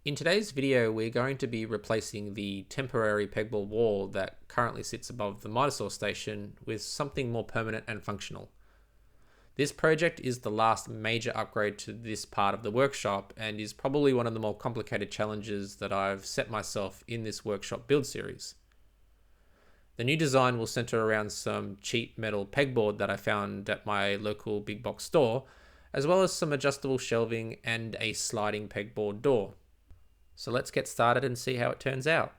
In today's video, we're going to be replacing the temporary pegboard wall that currently sits above the mitre-saw station with something more permanent and functional. This project is the last major upgrade to this part of the workshop and is probably one of the more complicated challenges that I've set myself in this workshop build series. The new design will center around some cheap metal pegboard that I found at my local big box store, as well as some adjustable shelving and a sliding pegboard door. So let's get started and see how it turns out.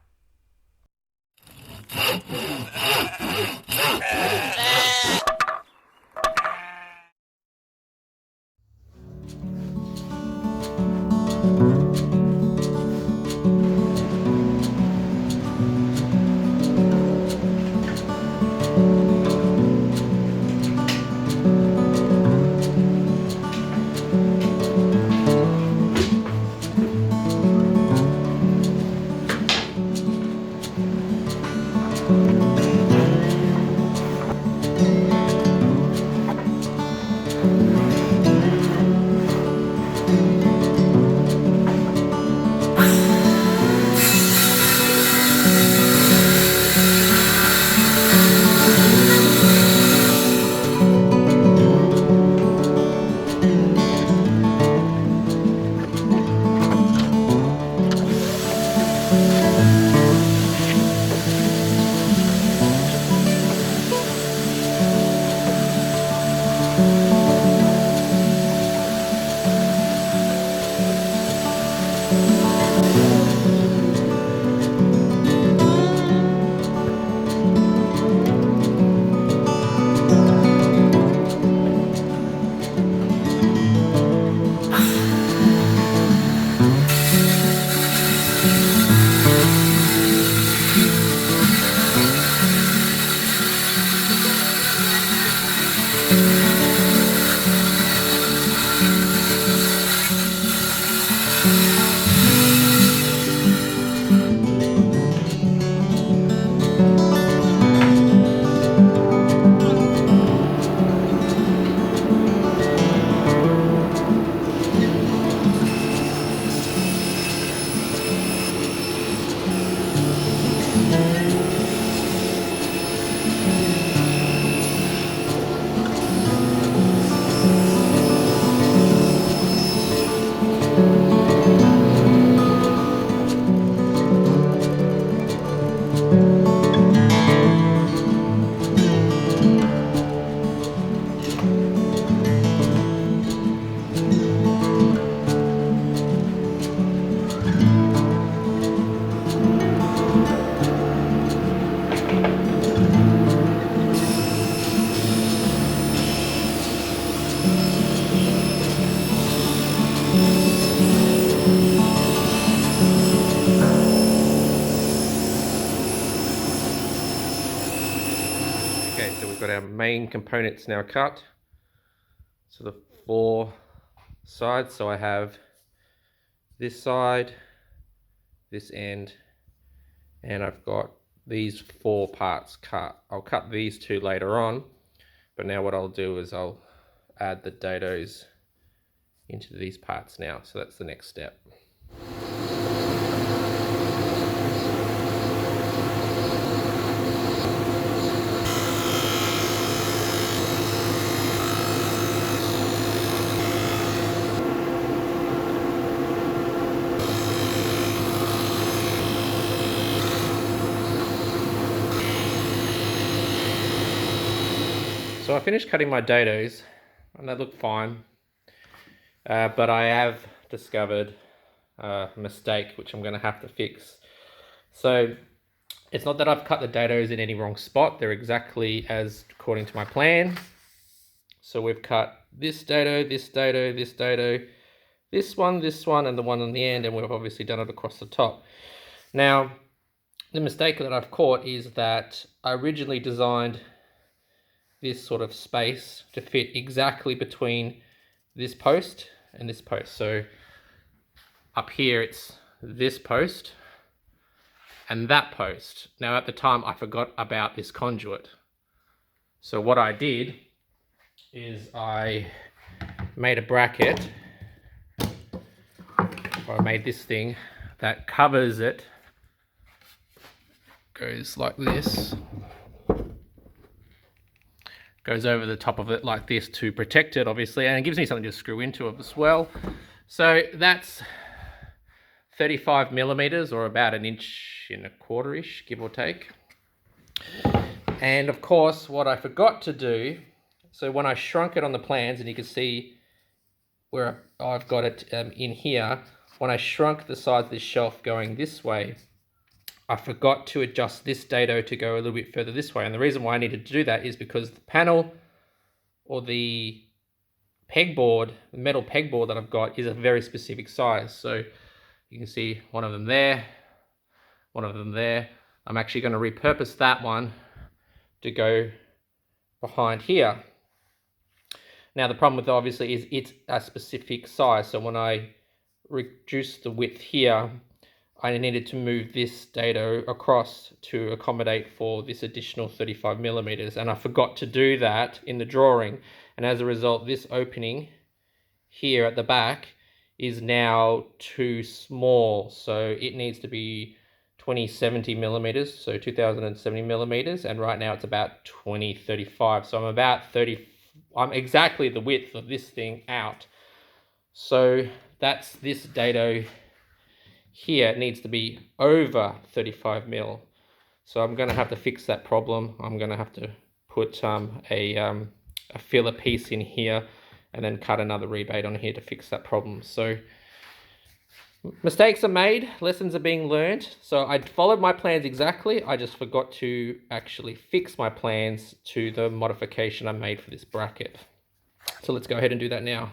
Okay, so we've got our main components now cut. So the 4 sides, so I have this side, this end, and I've got these 4 parts cut. I'll cut these 2 later on, but now what I'll do is I'll add the DADOs into these parts now. So that's the next step. So I finished cutting my DADOs and they look fine, but I have discovered a mistake which I'm going to have to fix. So it's not that I've cut the DADOs in any wrong spot, they're exactly as according to my plan. So we've cut this dado, this dado, this dado, this one, and the one on the end, and we've obviously done it across the top. Now, the mistake that I've caught is that I originally designed this sort of space to fit exactly between this post and this post. So up here it's this post and that post. Now at the time I forgot about this conduit. So what I did is I made a bracket, or I made this thing that covers it goes like this. Goes over the top of it like this to protect it, obviously, and it gives me something to screw into it as well. So that's 35 millimeters, or about 1.25 inches, give or take. And of course, what I forgot to do, so when I shrunk it on the plans, and you can see where I've got it in here, when I shrunk the size of this shelf going this way, I forgot to adjust this dado to go a little bit further this way. And the reason why I needed to do that is because the panel, or the pegboard, the metal pegboard that I've got, is a very specific size. So you can see one of them there, one of them there. I'm actually going to repurpose that one to go behind here. Now the problem with it, obviously, is it's a specific size. So when I reduce the width here, I needed to move this dado across to accommodate for this additional 35 millimeters. And I forgot to do that in the drawing. And as a result, this opening here at the back is now too small. So it needs to be 2070 millimeters, so 2070 millimeters. And right now it's about 2035. So I'm exactly the width of this thing out. So that's this dado here. It needs to be over 35 mil. So I'm going to have to fix that problem. I'm going to have to put a filler piece in here and then cut another rebate on here to fix that problem. So mistakes are made, lessons are being learned. So I followed my plans exactly. I just forgot to actually fix my plans to the modification I made for this bracket. So let's go ahead and do that now.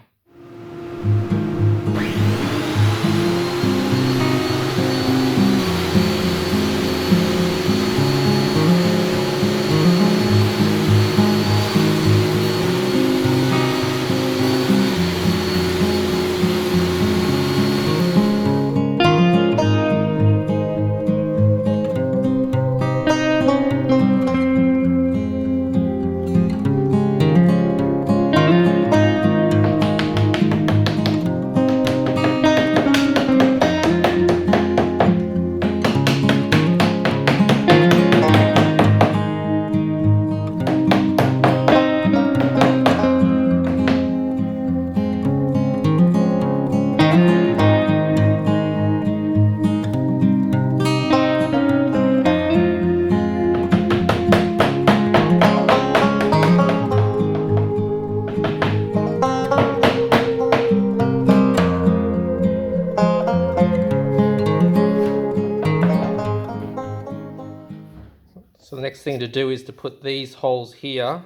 So the next thing to do is to put these holes here,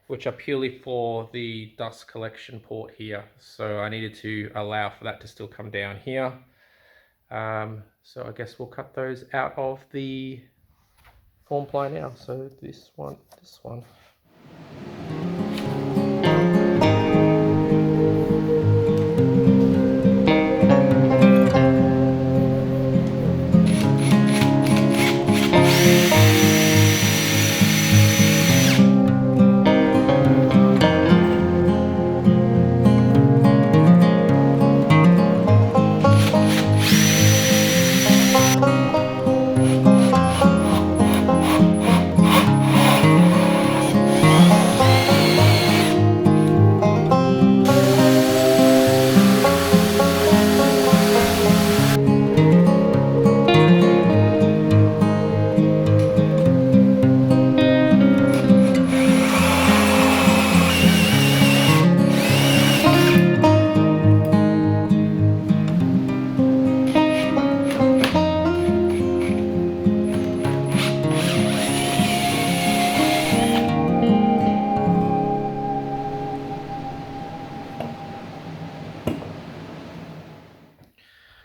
which are purely for the dust collection port here. So I needed to allow for that to still come down here. So I guess we'll cut those out of the form ply now. So this one, this one.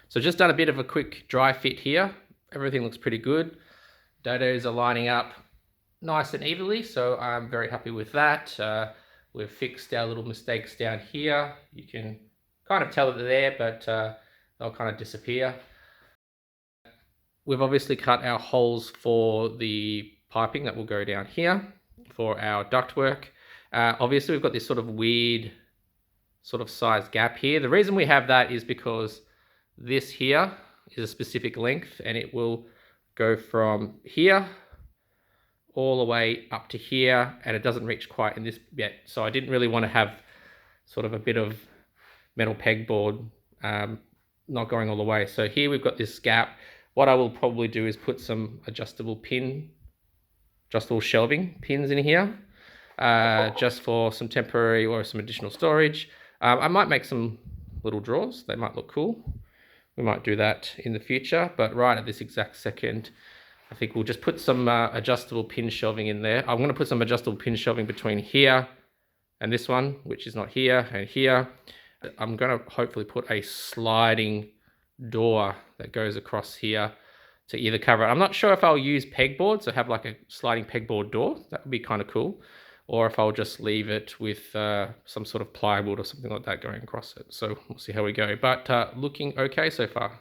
So just done a bit of a quick dry fit here. Everything looks pretty good. Dados are lining up nice and evenly, so I'm very happy with that. We've fixed our little mistakes down here. You can kind of tell that they're there, but they'll kind of disappear. We've obviously cut our holes for the piping that will go down here for our ductwork. Obviously we've got this sort of weird sort of size gap here. The reason we have that is because this here, is a specific length, and it will go from here all the way up to here, and it doesn't reach quite in this yet. So I didn't really want to have sort of a bit of metal pegboard not going all the way. So here we've got this gap. What I will probably do is put some adjustable shelving pins in here, just for some temporary or some additional storage. I might make some little drawers. They might look cool. We might do that in the future, but right at this exact second, I think we'll just put some adjustable pin shelving in there. I'm going to put some adjustable pin shelving between here and this one, which is not here, and here. I'm going to hopefully put a sliding door that goes across here to either cover it. I'm not sure if I'll use pegboard, so have like a sliding pegboard door. That would be kind of cool. Or if I'll just leave it with some sort of plywood or something like that going across it. So we'll see how we go. But looking okay so far.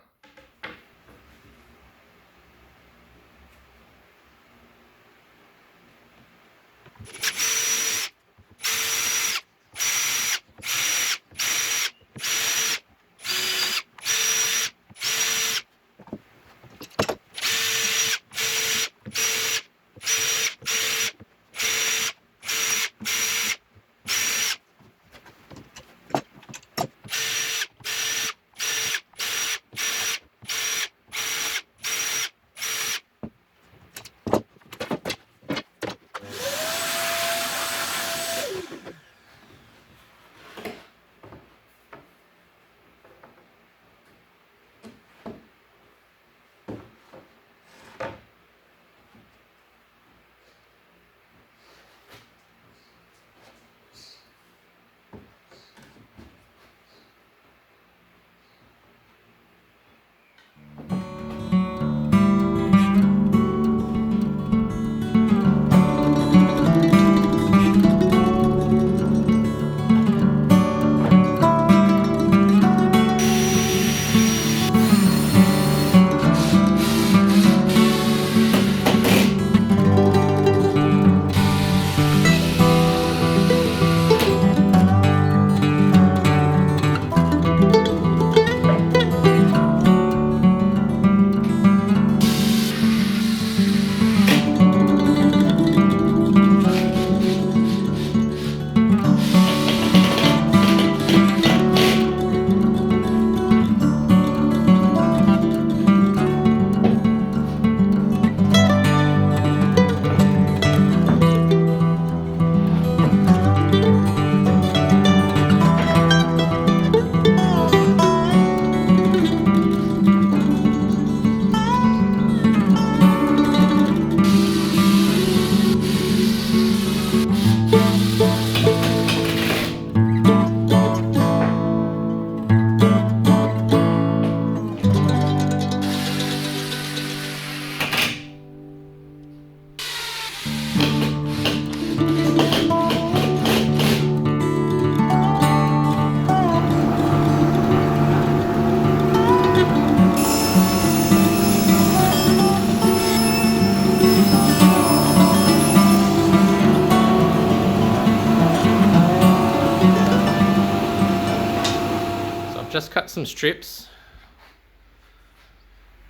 Just cut some strips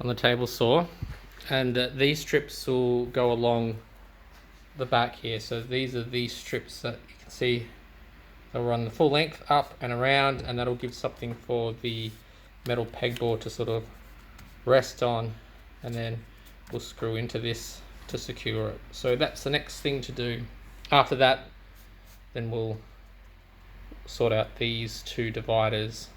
on the table saw, and these strips will go along the back here. So these are these strips that you can see. They'll run the full length up and around, and that'll give something for the metal pegboard to sort of rest on, and then we'll screw into this to secure it. So that's the next thing to do. After that, then we'll sort out these two dividers.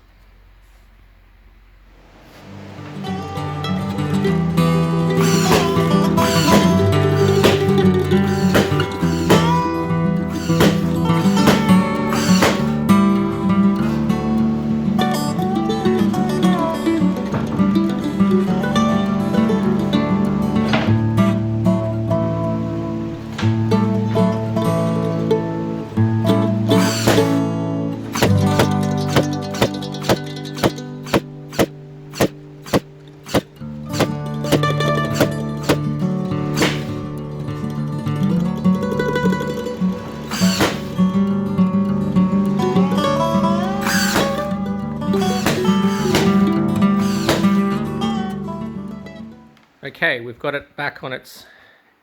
Okay, we've got it back on its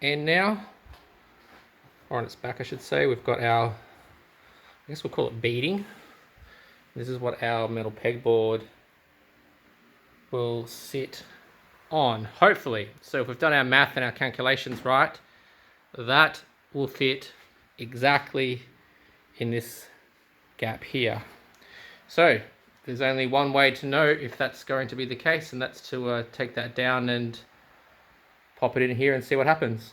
end now, or on its back I should say. We've got our, I guess we'll call it beading. This is what our metal pegboard will sit on, hopefully. So if we've done our math and our calculations right, that will fit exactly in this gap here. So there's only one way to know if that's going to be the case, and that's to take that down and pop it in here and see what happens.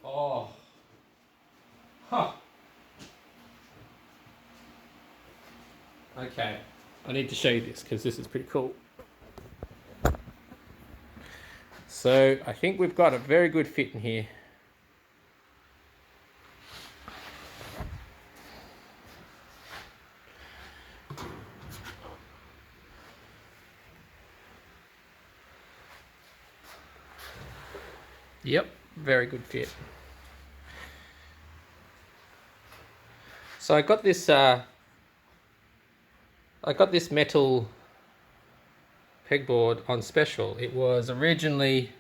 Oh. Huh. Okay, I need to show you this because this is pretty cool. So I think we've got a very good fit in here. Yep, very good fit. So I got this metal pegboard on special. It was originally,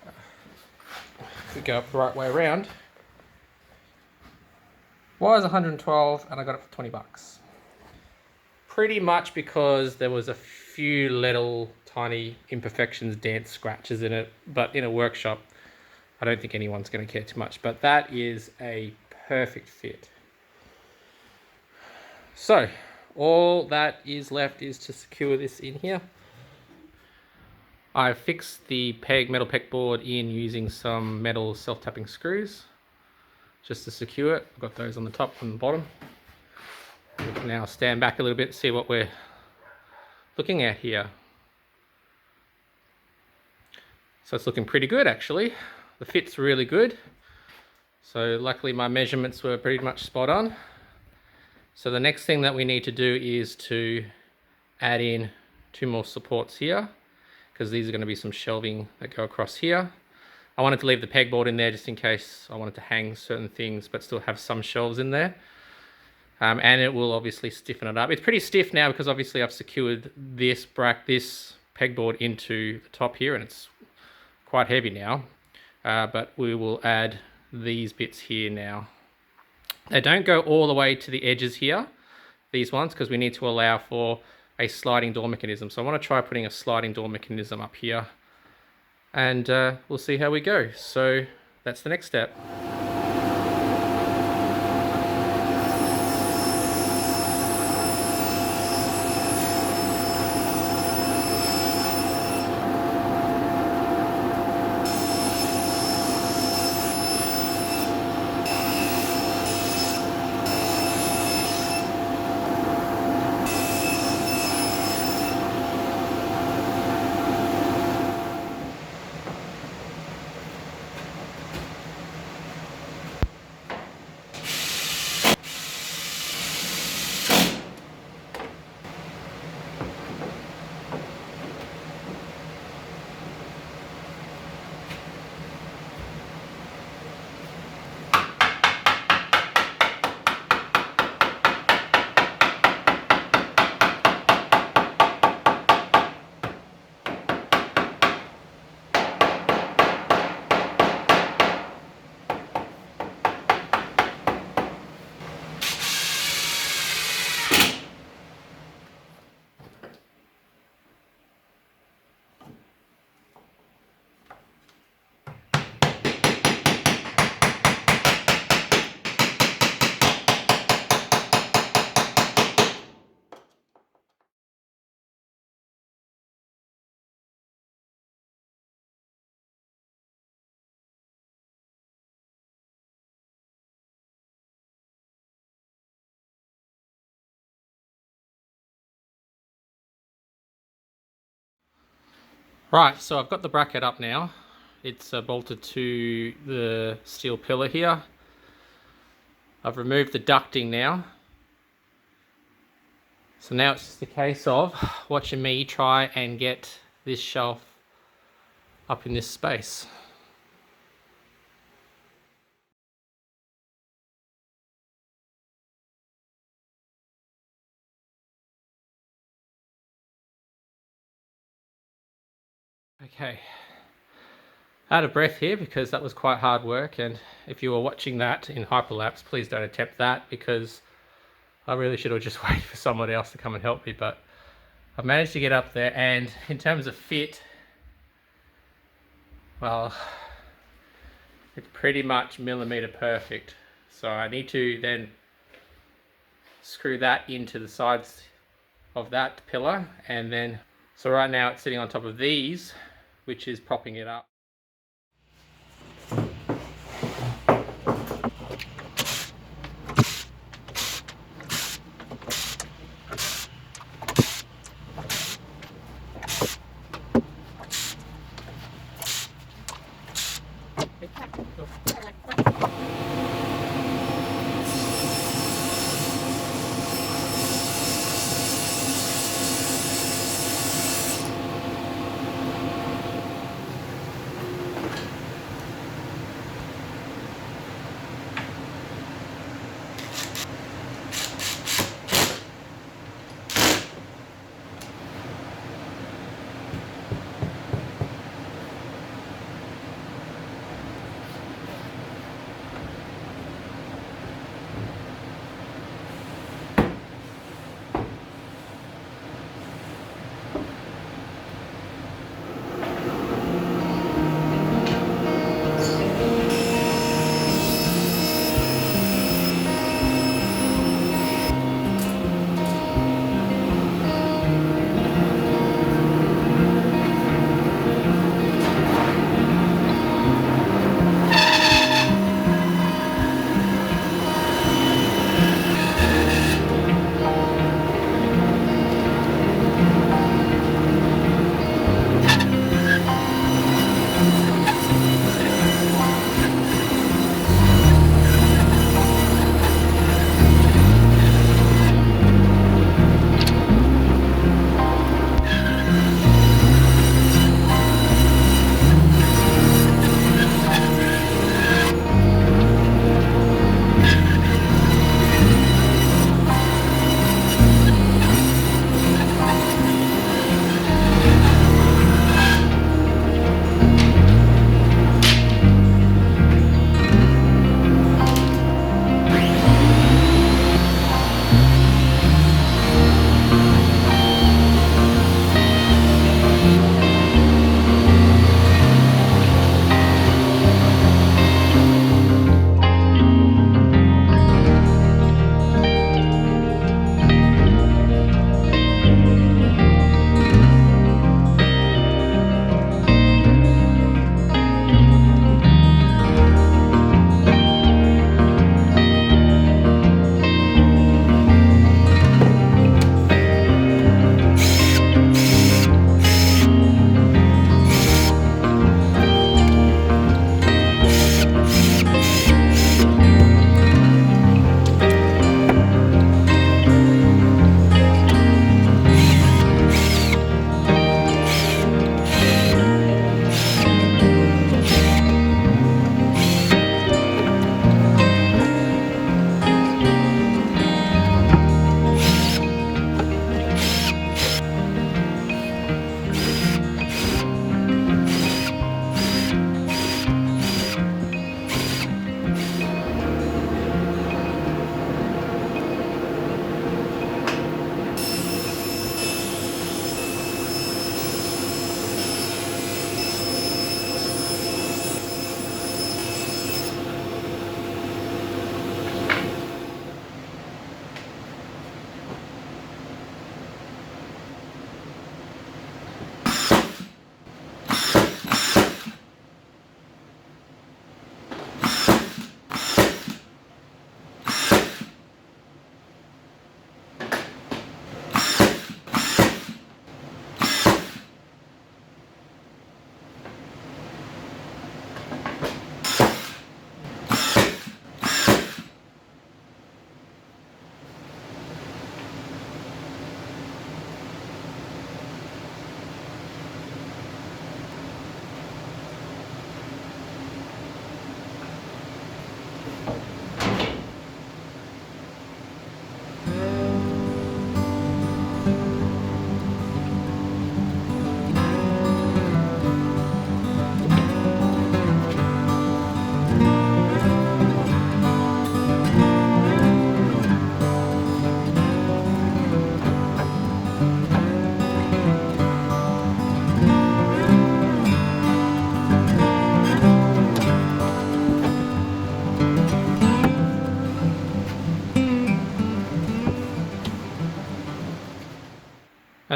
if we go up the right way around, was 112 and I got it for 20 bucks. Pretty much because there was a few little tiny imperfections, dents, scratches in it, but in a workshop, I don't think anyone's going to care too much, but that is a perfect fit. So all that is left is to secure this in here. I fixed the metal pegboard in using some metal self-tapping screws just to secure it. I've got those on the top and the bottom. We can now stand back a little bit and see what we're looking at here. So it's looking pretty good actually. The fit's really good. So luckily my measurements were pretty much spot on. So the next thing that we need to do is to add in 2 more supports here, because these are going to be some shelving that go across here. I wanted to leave the pegboard in there just in case I wanted to hang certain things but still have some shelves in there. And it will obviously stiffen it up. It's pretty stiff now because obviously I've secured this pegboard into the top here, and it's quite heavy now. But we will add these bits here now. They don't go all the way to the edges here, these ones, because we need to allow for a sliding door mechanism. So I want to try putting a sliding door mechanism up here, and we'll see how we go. So that's the next step. Right, so I've got the bracket up now. It's bolted to the steel pillar here. I've removed the ducting now. So now it's just a case of watching me try and get this shelf up in this space. Okay, out of breath here because that was quite hard work, and if you were watching that in hyperlapse, please don't attempt that because I really should have just waited for someone else to come and help me, but I've managed to get up there, and in terms of fit, well, it's pretty much millimeter perfect. So I need to then screw that into the sides of that pillar, and then, so right now it's sitting on top of these, which is propping it up.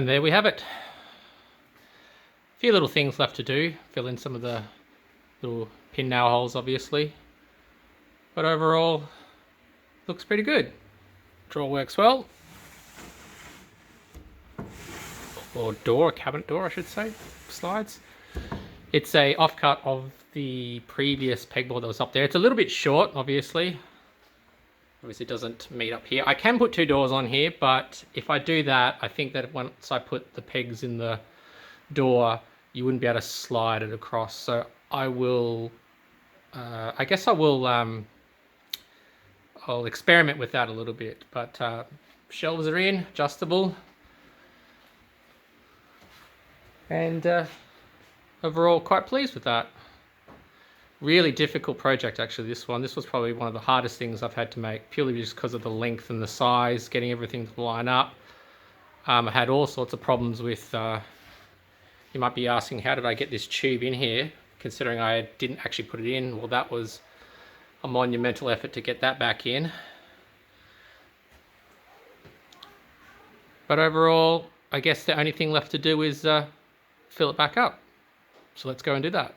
And there we have it. A few little things left to do. Fill in some of the little pin nail holes, obviously. But overall, looks pretty good. Drawer works well. Or door, cabinet door I should say, slides. It's a offcut of the previous pegboard that was up there. It's a little bit short, obviously. Obviously it doesn't meet up here. I can put 2 doors on here, but if I do that, I think that once I put the pegs in the door, you wouldn't be able to slide it across. So I will, I guess I will, I'll experiment with that a little bit. But shelves are in, adjustable. And overall quite pleased with that. Really difficult project actually, this one. This was probably one of the hardest things I've had to make, purely just because of the length and the size, getting everything to line up. I had all sorts of problems with, you might be asking, how did I get this tube in here, considering I didn't actually put it in? Well, that was a monumental effort to get that back in. But overall, I guess the only thing left to do is fill it back up. So let's go and do that.